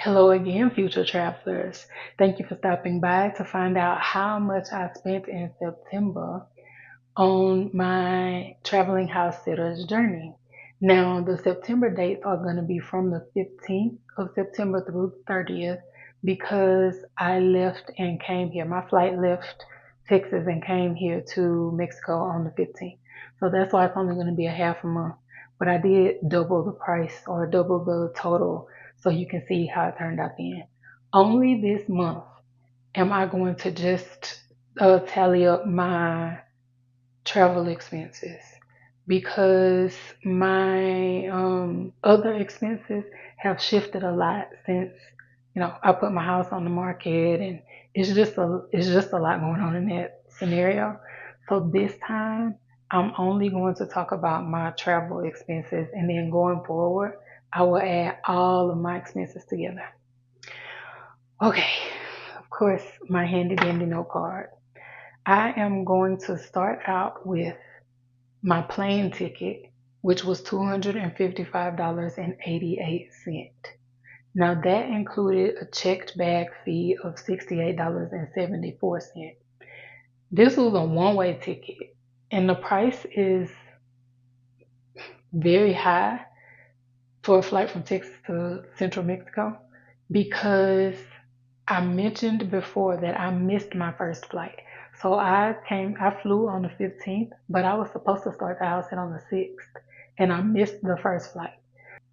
Hello again, future travelers. Thank you for stopping by to find out how much I spent in September on my traveling house sitters journey. Now, the September dates are going to be from the 15th of September through the 30th because I left and came here. My flight left Texas and came here to Mexico on the 15th. So that's why it's only going to be a half a month. But I did double the price or double the total so you can see how it turned out then. Only this month am I going to just tally up my travel expenses because my other expenses have shifted a lot since I put my house on the market, and it's just a lot going on in that scenario. So this time I'm only going to talk about my travel expenses, and then going forward I will add all of my expenses together. Okay, of course, my handy dandy note card. I am going to start out with my plane ticket, which was $255.88. Now that included a checked bag fee of $68.74. This was a one-way ticket, and the price is very high for a flight from Texas to Central Mexico because I mentioned before that I missed my first flight. So I flew on the 15th, but I was supposed to start the house on the 6th, and I missed the first flight.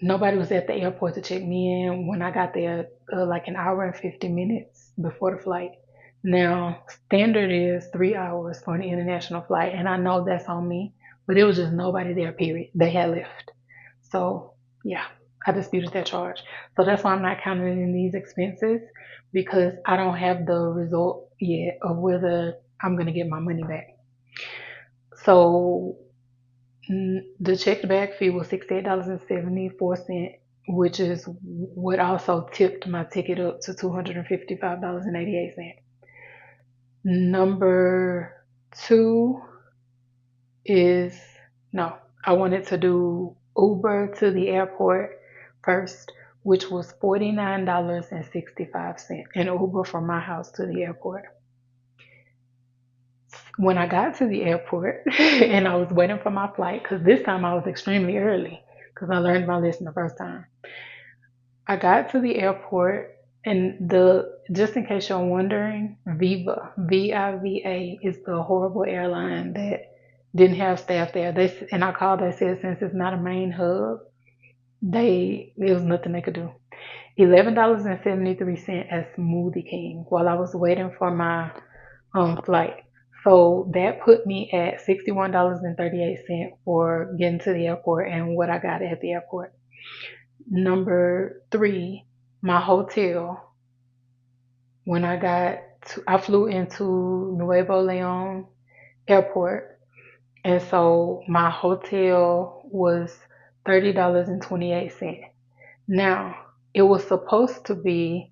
Nobody was at the airport to check me in when I got there, like an hour and 50 minutes before the flight. Now, standard is 3 hours for an international flight, and I know that's on me, but it was just nobody there, period. They had left. So, yeah, I disputed that charge. So that's why I'm not counting in these expenses because I don't have the result yet of whether I'm going to get my money back. So the checked bag fee was $68.74, which is what also tipped my ticket up to $255.88. Number two is no, I wanted to do Uber to the airport first, which was $49.65, and Uber from my house to the airport. When I got to the airport and I was waiting for my flight, because this time I was extremely early because I learned my lesson the first time. I got to the airport, and the just in case you're wondering, Viva, VIVA, is the horrible airline that didn't have staff there. And I called. They said since it's not a main hub, there was nothing they could do. $11.73 at Smoothie King while I was waiting for my flight. So that put me at $61.38 for getting to the airport and what I got at the airport. Number three, my hotel. When I flew into Nuevo Leon Airport, and so my hotel was $30.28. Now, it was supposed to be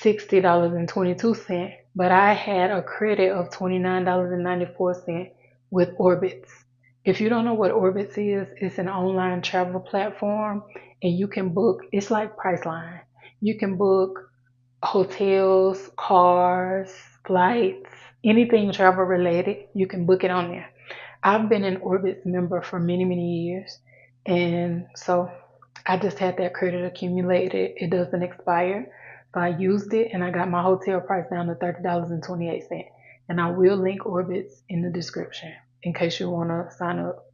$60.22, but I had a credit of $29.94 with Orbitz. If you don't know what Orbitz is, it's an online travel platform, and you can book, it's like Priceline. You can book hotels, cars, flights, anything travel related, you can book it on there. I've been an Orbitz member for many, many years, and so I just had that credit accumulated. It doesn't expire. So I used it and I got my hotel price down to $30.28. And I will link Orbitz in the description in case you want to sign up.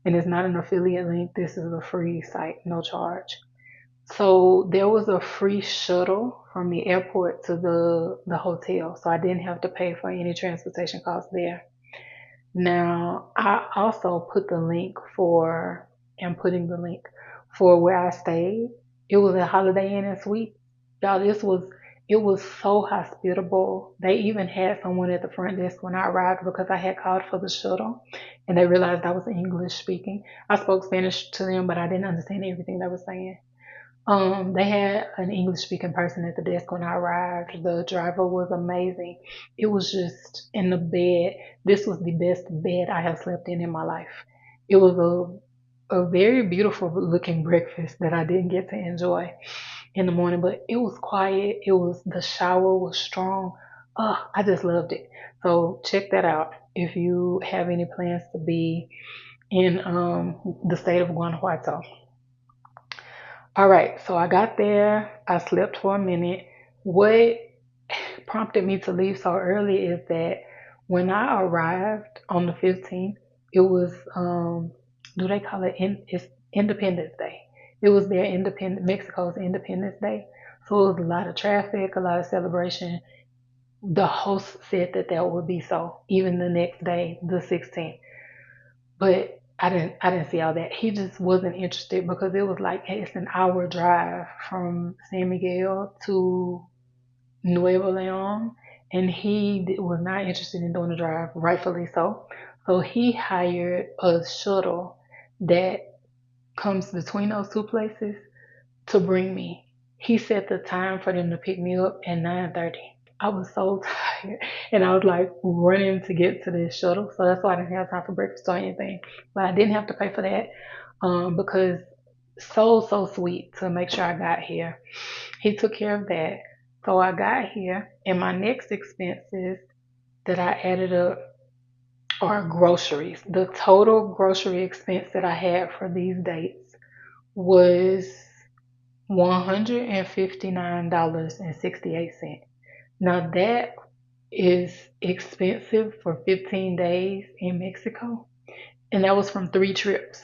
And it's not an affiliate link, this is a free site, no charge. So there was a free shuttle from the airport to the hotel. So I didn't have to pay for any transportation costs there. Now, I also put the link for, am putting the link for where I stayed. It was a Holiday Inn and Suite. Y'all, it was so hospitable. They even had someone at the front desk when I arrived because I had called for the shuttle, and they realized I was English speaking. I spoke Spanish to them, but I didn't understand everything they were saying. They had an English speaking person at the desk when I arrived. The driver was amazing. It was just in the bed. This was the best bed I have slept in my life. It was a very beautiful looking breakfast that I didn't get to enjoy. in the morning, but it was quiet. The shower was strong. Oh, I just loved it. So check that out if you have any plans to be in the state of Guanajuato. All right, so I got there. I slept for a minute. What prompted me to leave so early is that when I arrived on the 15th, it was do they call it it's Independence Day. It was their Mexico's Independence Day. So it was a lot of traffic, a lot of celebration. The host said that that would be so even the next day, the 16th. But I didn't see all that. He just wasn't interested because it was like, hey, it's an hour drive from San Miguel to Nuevo Leon, and was not interested in doing the drive, rightfully so. So he hired a shuttle that comes between those two places to bring me. He set the time for them to pick me up at 9:30. I was so tired, and I was like running to get to this shuttle, so that's why I didn't have time for breakfast or anything. But I didn't have to pay for that because so sweet to make sure I got here. He took care of that. So I got here, and my next expenses that I added up are groceries. The total grocery expense that I had for these dates was $159.68. Now that is expensive for 15 days in Mexico, and that was from 3 trips.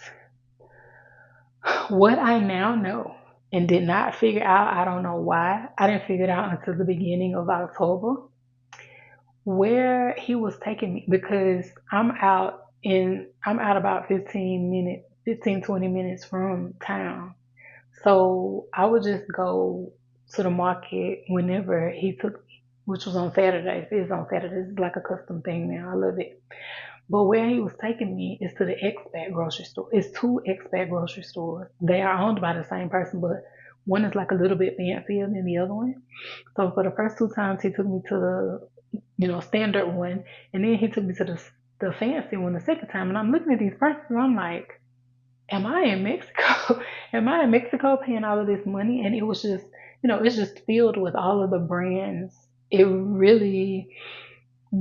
What I now know and did not figure out, I don't know why, I didn't figure it out until the beginning of October, where he was taking me because I'm out about 20 minutes from town. So I would just go to the market whenever he took me, which was on Saturdays. It's on Saturdays. It's like a custom thing now. I love it. But where he was taking me is to the expat grocery store. It's two expat grocery stores. They are owned by the same person, but one is like a little bit fancier than the other one. So for the first 2 times, he took me to the standard one, and then he took me to the fancy one the second time. And I'm looking at these prices, and I'm like, am I in Mexico? Am I in Mexico paying all of this money? And it was just, it's just filled with all of the brands. It really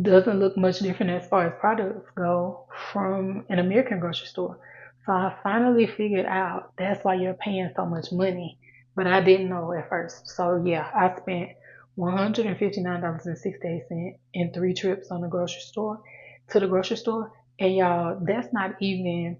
doesn't look much different as far as products go from an American grocery store. So I finally figured out that's why you're paying so much money. But I didn't know at first. So yeah, I spent $159.68 in 3 trips on the grocery store to the grocery store. And y'all, that's not even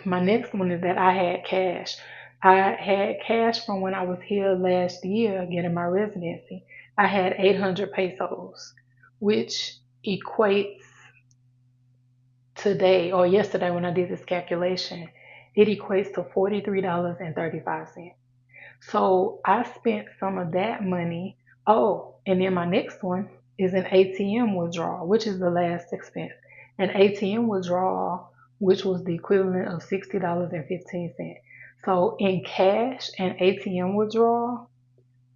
my next one is that I had cash. I had cash from when I was here last year getting my residency. I had 800 pesos, which equates today or yesterday when I did this calculation, it equates to $43.35. So I spent some of that money. Oh, and then my next one is an ATM withdrawal, which is the last expense. An ATM withdrawal, which was the equivalent of $60.15. So in cash and ATM withdrawal,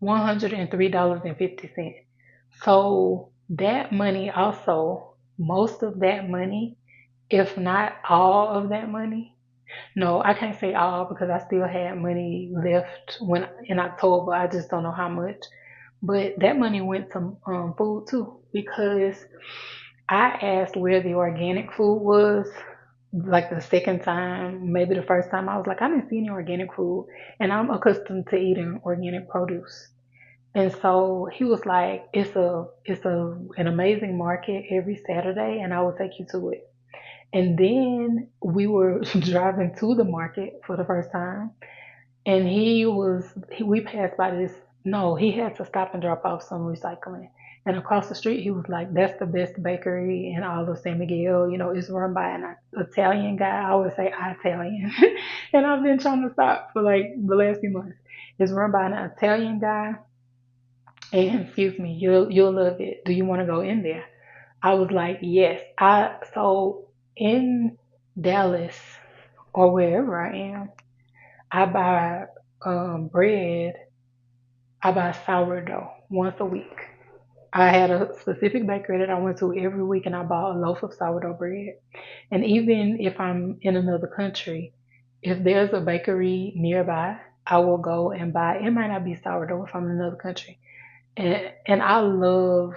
$103.50. So that money also, most of that money, if not all of that money, no, I can't say all because I still had money left when in October. I just don't know how much. But that money went to food too because I asked where the organic food was. Like the second time, maybe the first time, I was like, I didn't see any organic food, and I'm accustomed to eating organic produce. And so he was like, it's an amazing market every Saturday, and I will take you to it. And then we were driving to the market for the first time, and we passed by this. No, he had to stop and drop off some recycling. And across the street, he was like, "That's the best bakery in all of San Miguel. It's run by an Italian guy. I always say Italian, and I've been trying to stop for like the last few months. It's run by an Italian guy, and excuse me, you'll love it. Do you want to go in there?" I was like, "Yes." So in Dallas or wherever I am, I buy bread. I buy sourdough once a week. I had a specific bakery that I went to every week, and I bought a loaf of sourdough bread. And even if I'm in another country, if there's a bakery nearby, I will go and buy. It might not be sourdough if I'm in another country, and I love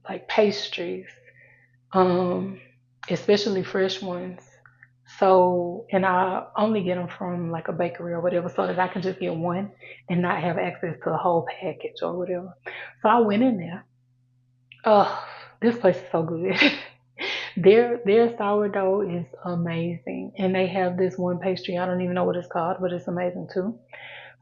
like pastries, um, especially fresh ones. So, and I only get them from like a bakery or whatever, so that I can just get one and not have access to a whole package or whatever. So I went in there. Oh, this place is so good. Their sourdough is amazing, and they have this one pastry. I don't even know what it's called, but it's amazing too.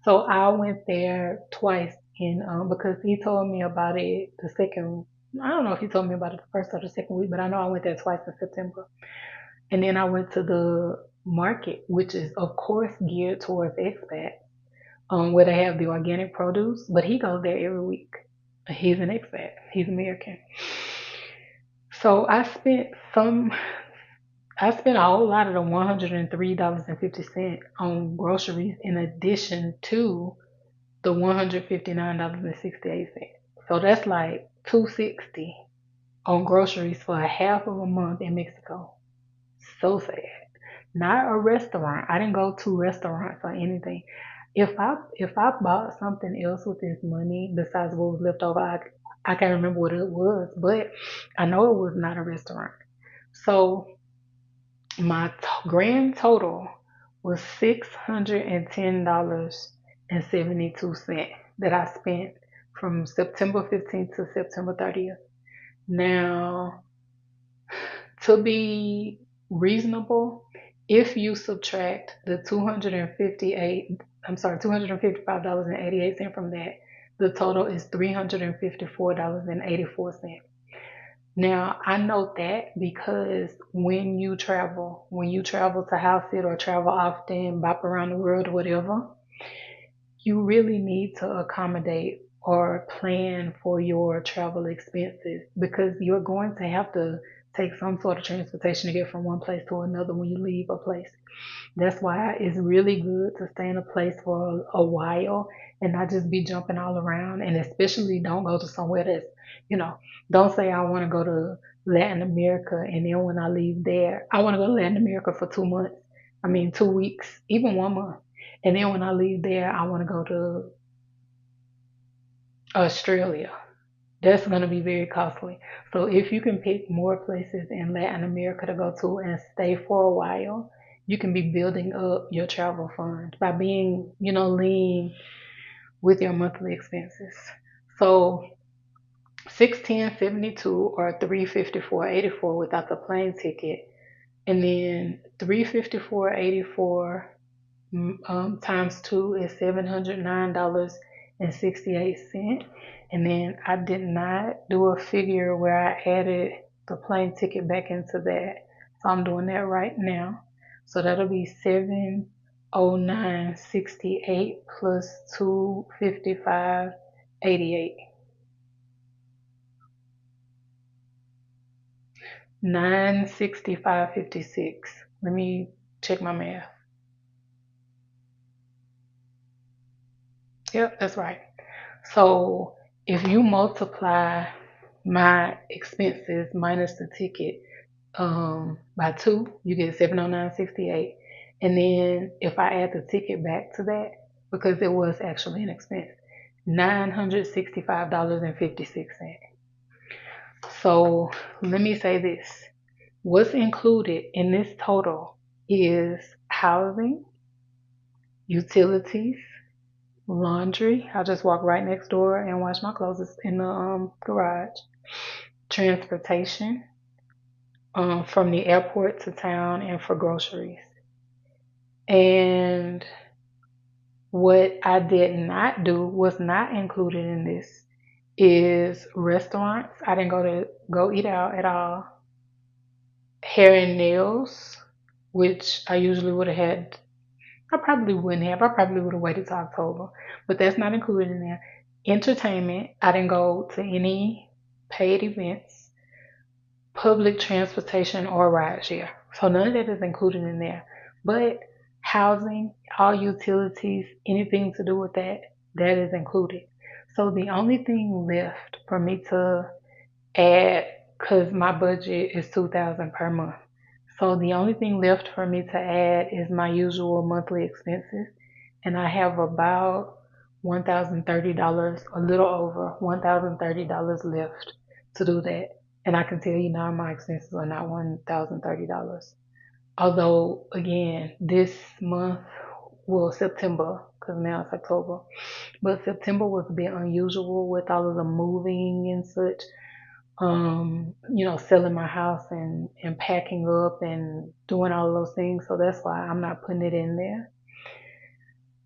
So I went there twice in because he told me about it the second. I don't know if he told me about it the first or the second week, but I know I went there twice in September. And then I went to the market, which is of course geared towards expats, where they have the organic produce. But he goes there every week. He's an expat. He's American. So I spent a whole lot of the $103.50 on groceries in addition to the $159.68. So that's like $260 on groceries for a half of a month in Mexico. So sad. Not a restaurant. I didn't go to restaurants or anything. If I bought something else with this money besides what was left over, I can't remember what it was, but I know it was not a restaurant. So my grand total was $610.72 that I spent from September 15th to September 30th. Now, to be reasonable, if you subtract the 258, I'm sorry, $255.88 from that, the total is $354.84. Now, I note that because when you travel to house it or travel often, bop around the world or whatever, you really need to accommodate or plan for your travel expenses because you're going to have to take some sort of transportation to get from one place to another when you leave a place. That's why it's really good to stay in a place for a while and not just be jumping all around. And especially don't go to somewhere that's, you know, don't say I want to go to Latin America and then when I leave there, I want to go to Latin America for 2 months. I mean, 2 weeks, even 1 month. And then when I leave there, I want to go to Australia. That's going to be very costly. So if you can pick more places in Latin America to go to and stay for a while, you can be building up your travel fund by being, lean with your monthly expenses. So 610.72 or 354.84 without the plane ticket, and then 354.84 times two is $709.68. And then I did not do a figure where I added the plane ticket back into that. So I'm doing that right now. So that'll be 709.68 plus 255.88. 965.56. Let me check my math. Yep, that's right. So if you multiply my expenses minus the ticket by two, you get 709.68. And then if I add the ticket back to that, because it was actually an expense, $965.56. So let me say this. What's included in this total is housing, utilities, laundry. I just walk right next door and wash my clothes in the garage. Transportation from the airport to town and for groceries. And what I did not do, was not included in this, is restaurants. I didn't go eat out at all. Hair and nails, which I usually would have had. I probably wouldn't have. I probably would have waited till October, but that's not included in there. Entertainment. I didn't go to any paid events, public transportation, or rideshare. So none of that is included in there. But housing, all utilities, anything to do with that, that is included. So the only thing left for me to add, because my budget is 2,000 per month. So the only thing left for me to add is my usual monthly expenses. and I have about $1,030, a little over $1,030 left to do that. And I can tell you now my expenses are not $1,030. Although, again, this month, well, September, because now it's October, but September was a bit unusual with all of the moving and such. Selling my house and packing up and doing all of those things. So that's why I'm not putting it in there.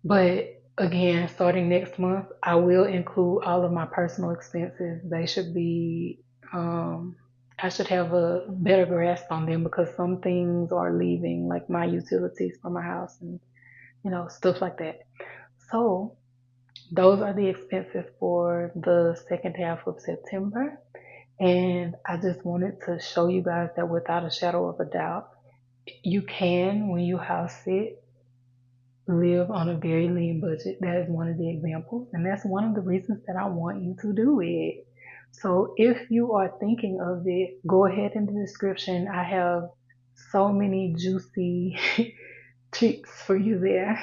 But again, starting next month, I will include all of my personal expenses. They should be, I should have a better grasp on them because some things are leaving, like my utilities for my house and, stuff like that. So those are the expenses for the second half of September. And I just wanted to show you guys that without a shadow of a doubt, you can, when you house sit, live on a very lean budget. That is one of the examples, and that's one of the reasons that I want you to do it. So if you are thinking of it, go ahead in the description. I have so many juicy tricks for you there.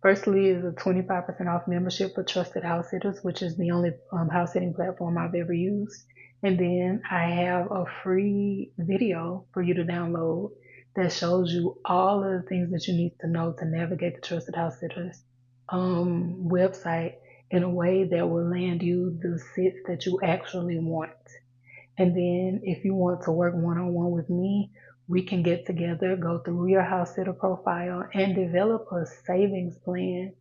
Firstly is a 25% off membership for Trusted House Sitters, which is the only house sitting platform I've ever used. And then I have a free video for you to download that shows you all of the things that you need to know to navigate the Trusted House Sitters website in a way that will land you the sits that you actually want. And then if you want to work one-on-one with me, we can get together, go through your house sitter profile, and develop a savings plan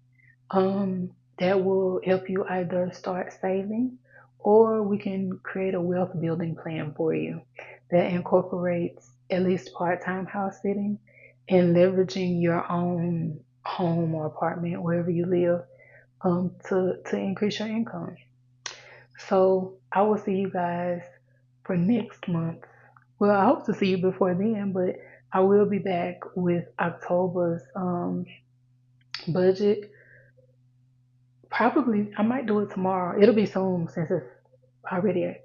that will help you either start saving, or we can create a wealth building plan for you that incorporates at least part-time house sitting and leveraging your own home or apartment wherever you live to increase your income. So I will see you guys for next month. Well, I hope to see you before then, but I will be back with October's budget. Probably, I might do it tomorrow. It'll be soon since it's already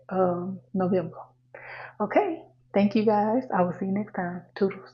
November. Okay, thank you guys. I will see you next time. Toodles.